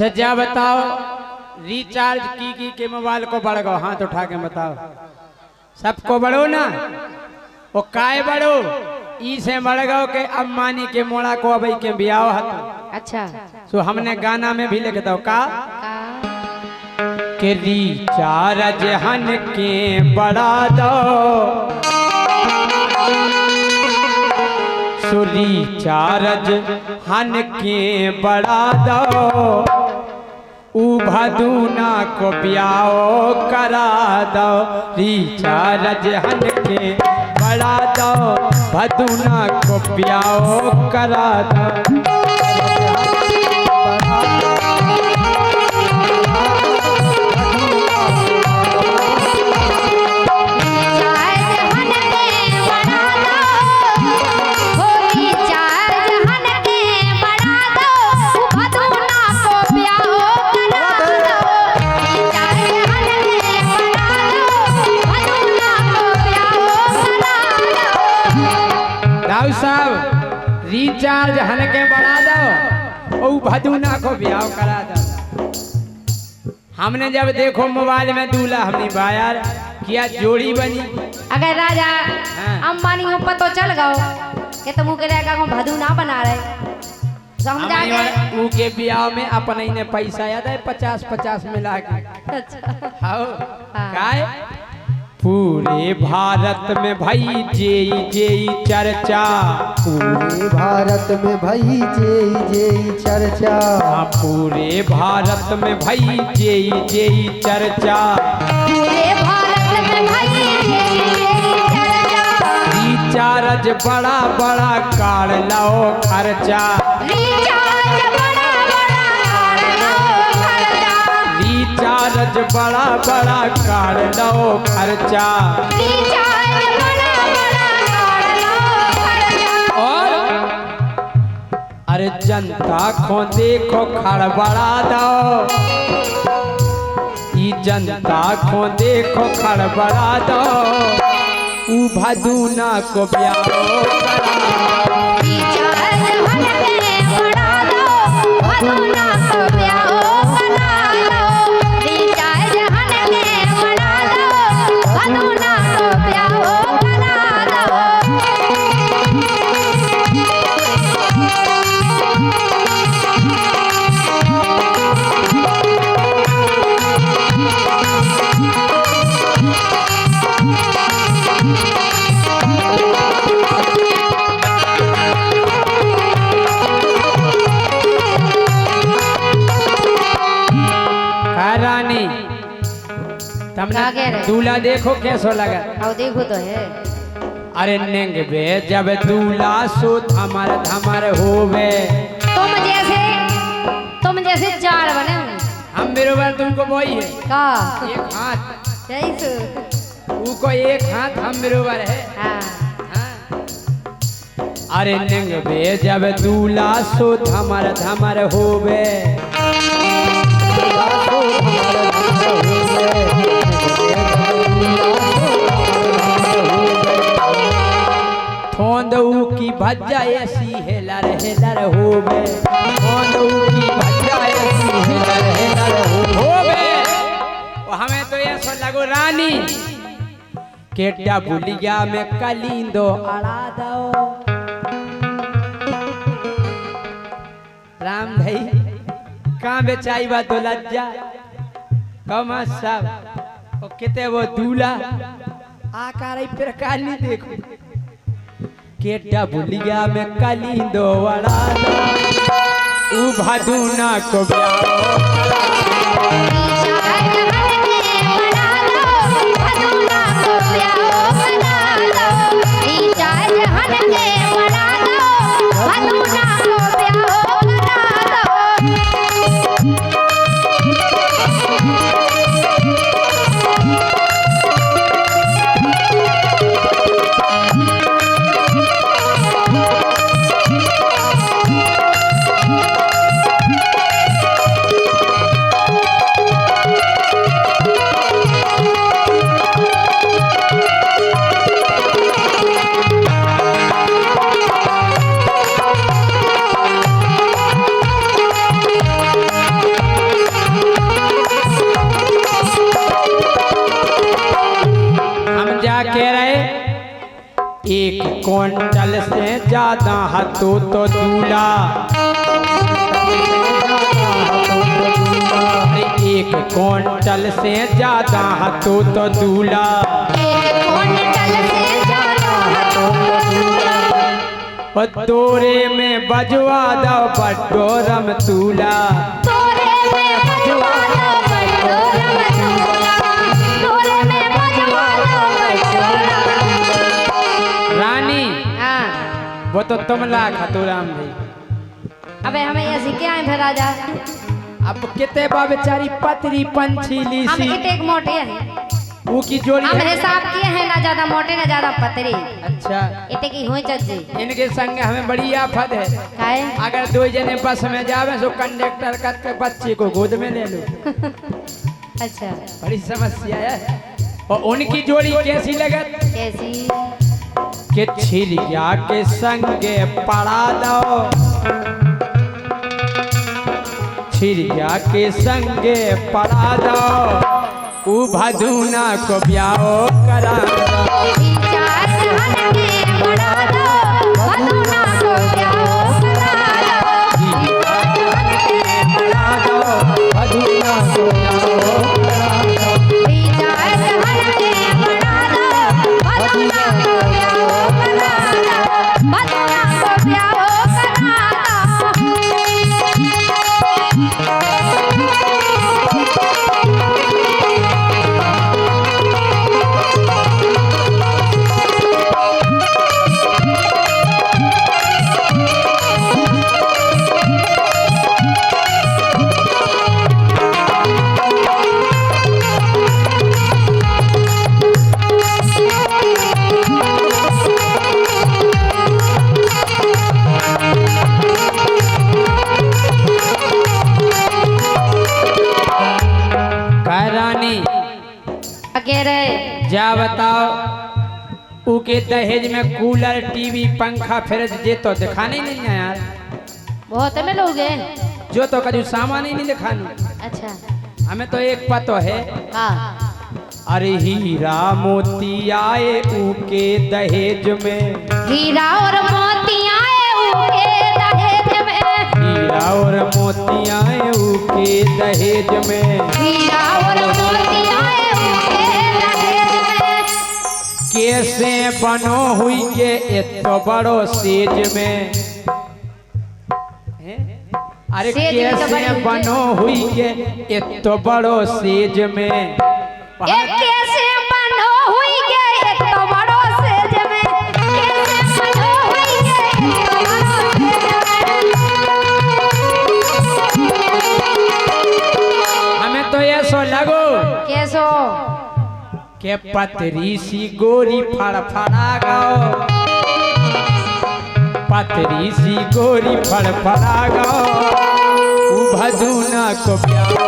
सज्जा बताओ रिचार्ज की के मोबाइल को बढ़ गो हाथ उठा के बताओ। सबको बढ़ो ना वो काय बढ़ो ई से बढ़ गो के अम्मानी के मोड़ा को अबई के बियाह हत। अच्छा सो हमने गाना में भी लिख दो का के रिचार्ज हन के बढ़ा दो सो रिचार्ज हन के बढ़ा दो ऊ भदूना को ब्याह करा दो रिचार्ज हन के बढ़ा दो भदूना को ब्याह करा दो। साहब रिचार्ज हन के बढ़ा दो और भदूना को ब्याह करा दो। हमने जब देखो मोबाइल में दूल्हा हमने बायर किया जोड़ी बनी। अगर राजा अंबानी को पतो चल गो के तुम के रहेगा को भदूना बना रहे समझा के के ब्याह में अपन ने पैसा याद है 50-50 मिला के। अच्छा हां काय पूरे भारत में भाई जेई जेई चर्चा पूरे भारत में भाई जेई जेई चर्चा पूरे भारत में भाई जेई जेई चर्चा पूरे भारत में भाई जेई जेई चर्चा रिचार्ज बड़ा बड़ा कार लाओ खर्चा रिचार्ज बड़ा बड़ा कार लाओ खर्चा रिचार्ज बड़ा बड़ा कार लो खर्चा रिचार्ज बड़ा बड़ा कार लाओ खर्चा। और अरे जनता को देखो खड़बड़ा दो ई जनता को देखो खड़बड़ा दो ऊ भदूना को ब्याह करा रिचार्ज हन के बढ़ा दो भदूना को ब्याह करा दो रिचार्ज हन के बढ़ा दो भदूना को ब्याह करा दो। रानी तुमने दूल्हा देखो कैसो लगा आओ देखो तो है अरे नेंग बे जब दूल्हा सो धमर धमर होवे तुम जैसे चार बने हम बरोबर तुमको वही है का एक हाथ जैसे उको एक हाथ हम बरोबर है। हाँ हाँ। अरे नेंग बे जब दूल्हा सो धमर धमर होवे थोंदऊ की भज्जा ऐसी हेलर हेलर होवे थोंदऊ की भज्जा ऐसी हेलर हेलर होवे हमें तो ये सो लगो रानी केटा बुलिया में कलींदो अड़ा दो। राम भाई कहाँ बेचाई बा तो लज्जा कमा सब ओ किते वो दूल्हा आकार प्रकार नहीं देखो केटा बुलिया में कलींदो अड़ा दो ऊ भदूना को क्विंटल से ज्यादा हाथों तो दूल्हा, अरे 1 क्विंटल से ज्यादा हाथों तो दूल्हा, 1 क्विंटल से ज्यादा हाथों तो दूल्हा। और तोरे में बजवा दो बड्डो रमतूला, तोरे में बजवा दो बड्डो रमतूला, तोरे में बजवा दो बड्डो रमतूला। रानी हाँ वो तो तुम ला खतूराम भाई। अबे हमें ये सीखे आए फिर राजा, अब कितने बा बेचारी पतरी पंछी हम लीसी एक मोटे हैं, वो की जोड़ी हम है। हिसाब किए हैं ना ज्यादा मोटे ना ज्यादा पतरे, अच्छा इतने की हुई चज्जी इनके संग हमें बड़ी आफत है, खाए। अगर 2 जने बस में जावे तो कंडक्टर के बच्चे को गोद में ले लो। अच्छा बड़ी समस्या है। और उनकी जोड़ी कैसी लगत कैसी? कि छिरिया के संगे पड़ा दो, छिरिया के संगे पड़ा दो, ऊ भदूना को ब्याह करा दो। चार जहान के बड़ा दो, भदूना को ब्याह करा दो। बड़ा दो भदूना को ब्याह करा दो। चार जहान के बड़ा दो, भदूना को ब्याह करा दो। भदूना को ब्याह करा जा बताओ उके दहेज में कूलर टीवी पंखा फ्रिज जे तो दिखाने ही नहीं है यार। बहुत में लोग हैं। जो तो कभी सामान ही नहीं दिखानी। अच्छा हमें तो एक पतो है। हाँ अरे हीरा मोती आए उके दहेज में, हीरा और मोती आए उके दहेज में, हीरा और मोती आए उके दहेज में, हीरा और मोती आए उके दहेज में। कैसे बनो हुई के इतो बड़ो सेज में, अरे सेज में तो कैसे बड़ी बनो हुई के इतो बड़ो सेज में, ये कैसे बनो हुई के इतो बड़ो सेज में, कैसे बनो हुई के इतो बड़ो सेज में। हमें तो ये सो लगो कैसो के पतरी सी गोरी फड़फड़ा गाओ, पतरी सी गोरी फड़फड़ा गाओ, भदूना को प्याओ।